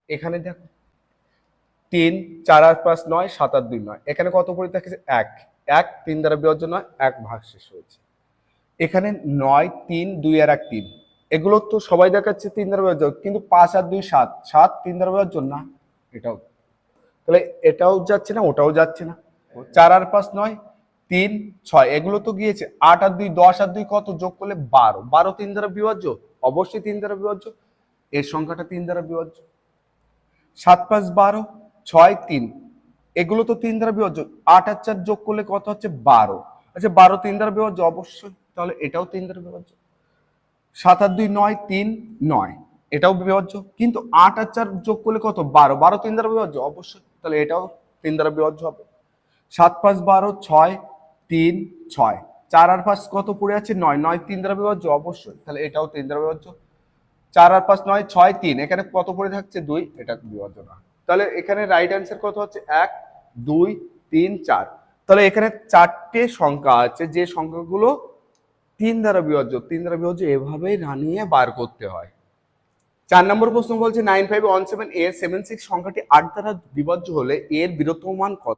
এখানে দেখো 3 4 আর 5 9 7 আর 2 9, এখানে কত পড়ে থাকছে 1 1 3 দ্বারা বিভাজ্য নয়, 1 ভাগ শেষ হয়েছে। এখানে 9 3 2 আর 1 3, এগুলো তো সবাই দেখাচ্ছে 3 দ্বারা বিভাজ্য, কিন্তু 5 আর 2 7 7 3 দ্বারা বিভাজ্য না, এটাও। তাহলে এটাও যাচ্ছে না, ওটাও যাচ্ছে না। 4 আর 5 9 3 6, এগুলো তো গিয়েছে। 8 আর 2 10 আর 2 কত, যোগ করলে 12, 12 3 দ্বারা বিভাজ্য, অবশ্যই 3 দ্বারা বিভাজ্য, এর সংখ্যাটা 3 দ্বারা বিভাজ্য। 7 5 12 6 3, এগুলো তো 3 দ্বারা বিভাজ্য, 8 আর 4 যোগ করলে কত হচ্ছে 12, আচ্ছা 12 3 দ্বারা বিভাজ্য অবশ্যই, তাহলে এটাও 3 দ্বারা বিভাজ্য। 7 আর 2 9 3 9, এটাও বিভাজ্য, কিন্তু 8 আর 4 যোগ করলে কত 12, 12 3 দ্বারা বিভাজ্য অবশ্যই, তাহলে এটাও 3 দ্বারা বিভাজ্য হবে। 7 5 12 6 3 6, 4 আর 5 কত পড়ে আছে 9, 9 3 দ্বারা বিভাজ্য অবশ্যই, তাহলে এটাও 3 দ্বারা বিভাজ্য। 4 আর 5 9 6 3, এখানে কত পড়ে থাকছে 2, এটা বিভাজ্য না। তাহলে এখানে রাইট অ্যান্সার কত হচ্ছে 1 2 3 4। তাহলে এখানে চারটে সংখ্যা আছে, যে সংখ্যাগুলো 3 দ্বারা বিভাজ্য, 3 দ্বারা বিভাজ্য এভাবেই রানিয়ে বার করতে হয়। 4 নম্বর প্রশ্ন বলছে 9517 এর 76 সংখ্যাটি 8 দ্বারা বিভাজ্য হলে এর বৃহত্তম মান কত?